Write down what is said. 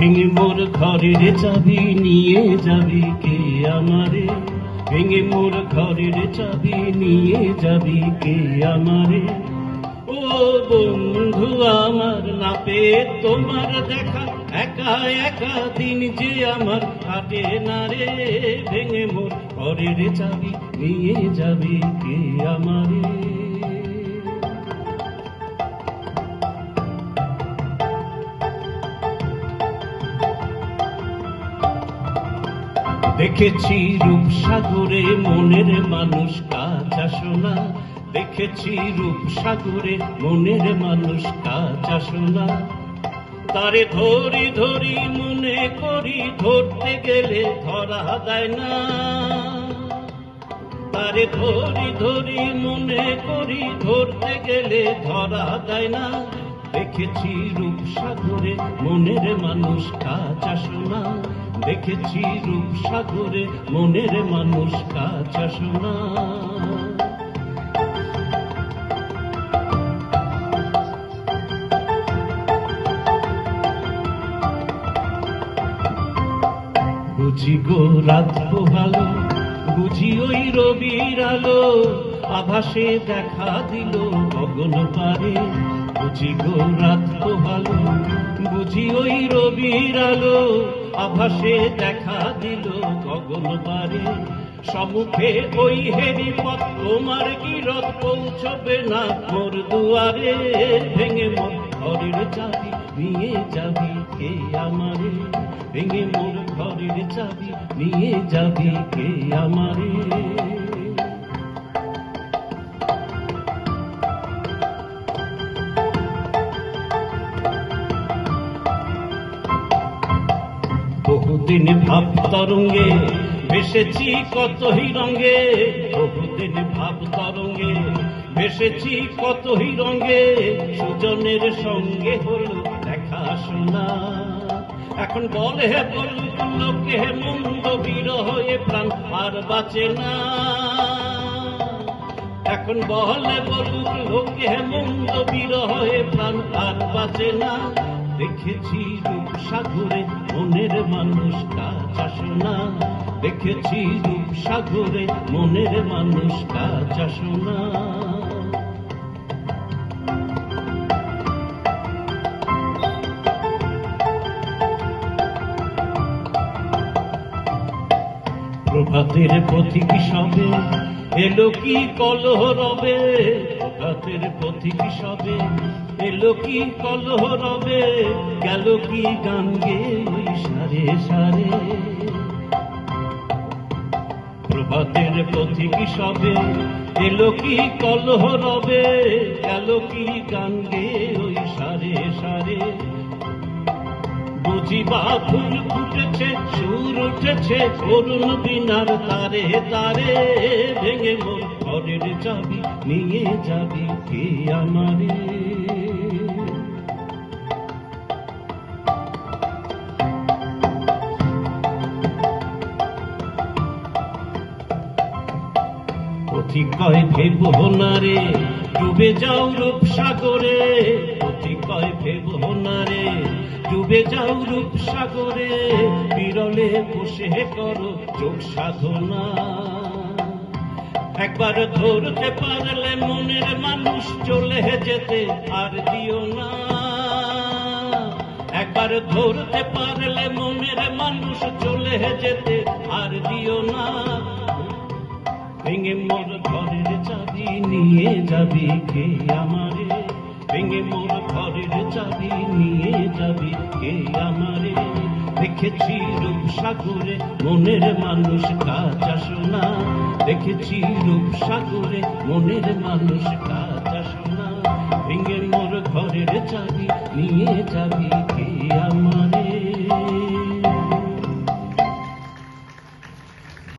ভেঙে মোর ঘরের চাবি নিয়ে যাবি কে আমারে, ভেঙে মোর ঘরের চাবি নিয়ে যাবি কে আমারে। ও বন্ধু আমার, না পেয়ে তোমার দেখা, একা একা দিন যে আমার কাটে না রে। ভেঙে মোর ঘরের চাবি নিয়ে যাবি কে আমারে। দেখেছি রূপসাগরে মনের মানুষ কাঁচা সোনা, দেখেছি রূপসাগরে মনের মানুষ কাঁচা সোনা। তারে ধরি ধরি মনে করি, ধরতে গেলে ধরা দেয় না। তারে ধরি ধরি মনে করি, ধরতে গেলে ধরা দেয় না। দেখেছি রূপসাগরে মনের মানুষ কাঁচা সোনা, দেখেছি রূপসাগরে মনের মানুষ কাঁচা সোনা। বুঝি গো রাত পোহালো, বুঝি ওই রবির আলো, আভাসে দেখা দিল গগন পারে। বুঝি গো রাত পোহালো, বুঝি ওই রবির আলো, আভাসে দেখা দিল গগন পারে। সম্মুখে ওই হেরি পথ, তোমার গিরত পৌঁছবে না মোর দুয়ারে। ভেঙে মোর ঘরের চাবি নিয়ে যাবি কে আমারে, ভেঙে মোর ঘরের চাবি নিয়ে যাবি কে আমারে। বহুদিন ভাব তরঙ্গে ভেসেছি কতই রঙে, বহুদিন ভাব তরঙ্গে ভেসেছি কতই রঙে। সুজনের সঙ্গে হলো দেখা শোনা, এখন বলে বলুক লোকে মন্দ বিরহে প্রাণ আর বাঁচে না। এখন বলে বলুক লোকে মন্দ বিরহে প্রাণ আর বাঁচে না। দেখেছি রূপসাগরে মনের মানুষ কাঁচা সোনা, দেখেছি রূপসাগরে মনের মানুষ কাঁচা সোনা। প্রভাতের পথিক সবে এলো কি কলহ রবে, প্রভাতের পথিক সবে এলো কি কলহ রবে। গেল কি গান গে ওই সারে সারে, প্রভাতের পথিক সবে এলো কি কলহ রবে। গেল কি গান গে ওই সারে সারে। বুঝি বা ফুল ফুটেছে, সুর উঠেছে করুণ বিনার তারে তারে। ভেঙে মোর ঘরের চাবি নিয়ে যাবি কে আমারে। পথিক কয় ভেবো না রে, ডুবে যাও রূপসাগরে। পথিক কয় ভেবো না রে, ডুবে যাও রূপসাগরে। বিরলে বসে করো যোগ সাধনা, একবার ধরতে পারলে মনের মানুষ চলে যেতে আর দিও না। একবার ধরতে পারলে মনের মানুষ চলে যেতে আর দিও না। ভেঙে মোর ঘরের চাবি নিয়ে যাবি কে আমারে, ভেঙে মোর ঘরের চাবি নিয়ে যাবি কে আমারে। দেখেছি রূপসাগরে মনের মানুষ কাঁচা সোনা, দেখেছি রূপসাগরে মনের মানুষ কাঁচা সোনা। ভেঙে মোর ঘরের চাবি নিয়ে যাবি কে আমারে।